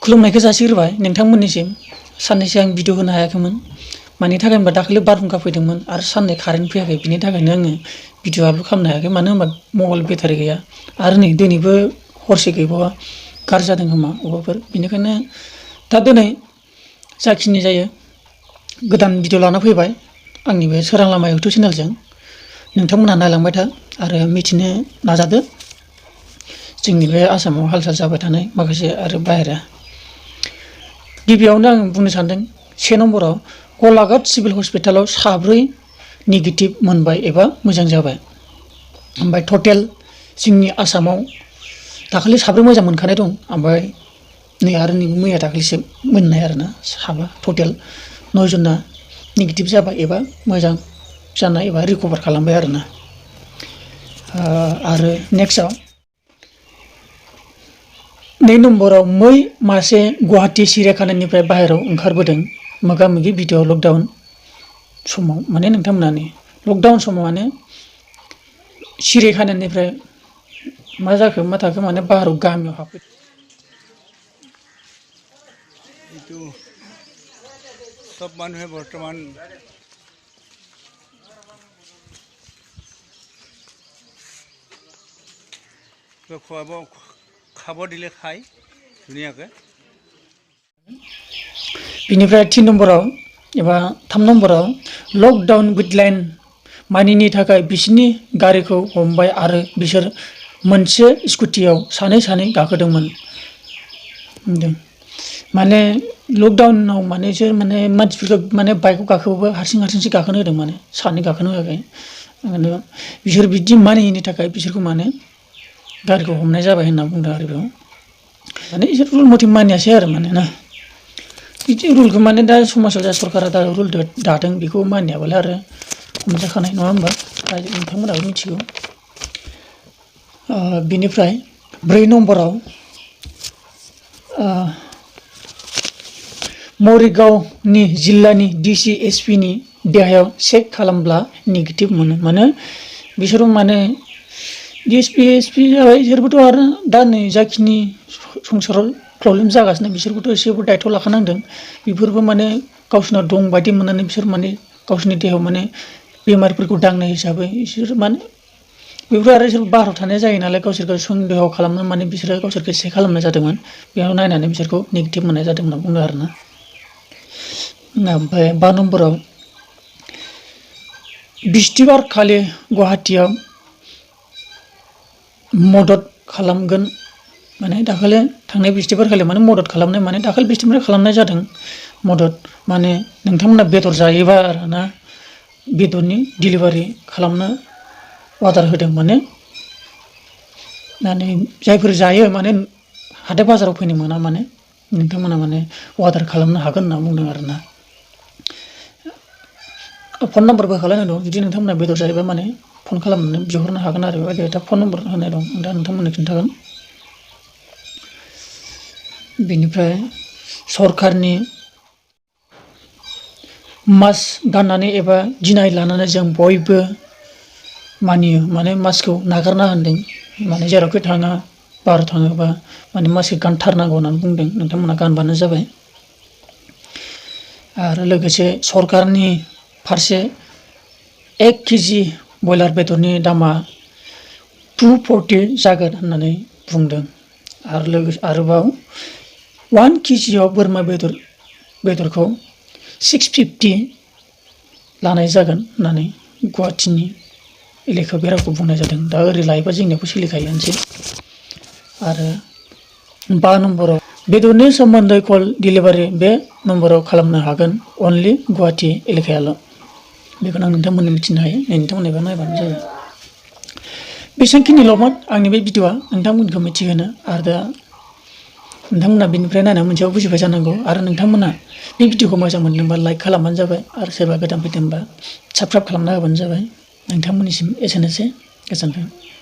खुलुमनायखौ जासिग्रोबाय नोंथांमोननिसिम साननैसो आं भिडिअ होनो हायाखैमोन मानि थाखाय होनबा दाखालि बारहुंखा फैदोंमोन आरो साननै कारेन्ट फैयाखै बिनि थाखायनो आङो भिडिअ आपल'ड खालामनो हायाखै मानो होनबा मबाइल बेटारि गैया आरो नै दिनैबो हरसे गैबावा गाज्रि जादों खोमा अबावबाफोर बेनिखायनो दा दिनै जाखिनि जायो गोदान भिडिअ लाना फैबाय आंनि बे सोरां लामा इउटुब चेनेलजों नोंथांमोना नायलांबाय था आरो मिथिनो नाजादो जोंनि बे आसामाव हाल साल जाबाय थानाय माखासे आरो बाहेरा गिबियावनो आं बुंनो सानदों से नम्बराव गलाघाट सिभिल हस्पिटालाव 4 नेगेटिभ मोनबाय एबा मोजां जाबाय ओमफ्राय टटेल जोंनि आसामाव दाखालि 4 मोजां मोनखानाय दं ओमफ्राय नै आरो नै मैया दाखालिसो मोननाय आरोना 7 टटेल 9 जना नेगेटिभ जाबाय एबा मोजां जानाय एबा रिकभार खालामबाय आरोना आरो नेक्स्टआव 2 नम्बराव मै मासे गुवाहाटी सिरियाखानानिफ्राय बाहेरायाव ओंखारबोदों मोगा मोगि भिडिअ लकडाउन समाव माने नोंथांमोनानि लकडाउन समाव माने सिरियाखानानिफ्राय मा जाखो मा थाखो माने बाहेरायाव गामियाव हाबफैदों এইটো সব মানুহে বৰ্তমান খোৱাব খাব দিলে খায় ধুনীয়াকৈ बिनिफ्राय 3 नम्बराव एबा 3 नम्बराव लकडाउन गाइडलाइन मानिनि थाखाय बिसोरनि गारिखौ हमबाय आरो बिसोर मोनसे स्कुटियाव सानै गाखोदोंमोन माने लकडाउनाव माने बिसोर माने मानसिफोरखौ माने बाइकआव गाखोबाबो हारसिंसो गाखोनो होदों माने सानै गाखोनो होआखै बिसोर बिदि मानियैनि थाखाय बिसोरखौ माने गारिखौ हमनाय जाबाय होनना बुंदों आरो बेयाव माने बिसोर रुल मथे मानियासै आरो माने ना बिदि रुलखौ माने दा समाजाव जा सरकारा दा रुल दादों बेखौ मानियाबालाय आरो हमजाखानाय नङा होमबा नोंथांमोनाबो मिथिगौ बिनिफ्राय 4 नम्बराव मरिगावनि जिल्लानि डिसि एसपिनि देहायाव चेक खालामब्ला नेगेटिभ मोनो माने बिसोर माने डिएसपि एसपि जाबाय बिसोरबोथ' आरो दा नै जाखिनि संसाराव प्रब्लेम जागासिनो बिसोरबोथ' एसेबो दायथ' लाखानांदों बेफोरबो माने गावसोरनाव दं बायदि मोननानै बिसोर माने गावसोरनि देहायाव माने बेमारिफोरखौ दांनाय हिसाबै बिसोर माने बेफोर आरो बिसोर बाहेरायाव थानाय जायो नालाय गावसोरखौ सन्देह खालामनो माने बिसोरो गावसोरखौ चेक खालामनाय जादोंमोन बेयाव नायनानै बिसोरखौ नेगेटिभ मोननाय जादों होनना बुंदों आरोना ओमफ्राय 5 नम्बराव बिस्थिबार खालि गुवाहाटीयाव मदद खालामगोन माने दाखालि थांनाय बिस्थिबार खालि माने मदद खालामनाय माने दाखालि बिस्थिबार खालामनाय जादों मदद माने नोंथांमोना बेदर जायोबा आरोना बेदरनि डिलिभारि खालामनो अर्डार होदों माने जायफोर जायो माने हाथाय बाजाराव फैनो मोना माने नोंथांमोना माने अर्डार खालामनो हागोन होनना बुंदों आरोना फन नाम्बारबो होखालायनाय दं जुदि नोंथांमोना बेदर जायोबा माने फन खालामनानै बिहरनो हागोन आरो बेबायदि दा फन नाम्बार होनाय दं दा नोंथांमोननो खिन्थागोन बेनिफ्राय सरकारनि मास्क गाननानै एबा गिनाय लानानै जों बयबो मानियो माने मास्कखौ नागारना होनदों माने जेरावखि थाङा बार थाङोबा माने मास्क गानथारनांगौ होननानै बुंदों नोंथांमोना गानबानो जाबाय आरो लोगोसे सरकारनि फारसे 1 केजि बयलार बेदरनि दामा 240 जागोन होननानै बुंदों आरो लोगोसे आरोबाव 1 केजियाव बोरमा बेदरखौ 650 लानाय जागोन होननानै गुवाहाटीनि एलेखा बेराखौ बुंनाय जादों दा ओरै लायोबा जोंनियावबो सोलिखायोआनोसै आरो 5 नम्बराव बेदरनि सोमोन्दै कल डिलिभारि बे नम्बराव खालामनो हागोन अनलि गुवाहाटी एलेकायाल' बेखौनो आं नोंथांमोननो मिथिनो हायो नोंथांमोननिबा नायबानो जाबाय बेसांखिनिल'मोन आंनि बे भिडिअआ नोंथांमोनखौ मिथिहोनो आरो दा नोंथांमोना बेनिफ्राय नायना मोनसेयाव बुजिबाय जानांगौ आरो नोंथांमोना बे भिडिअखौ मोजां मोनदोंबा लाइक खालामबानो जाबाय आरो सोरबा गोदान फैदोंबा साबस्क्राइब खालामना होबानो जाबाय नोंथांमोननिसिम एसेनोसै गोजोन्थों।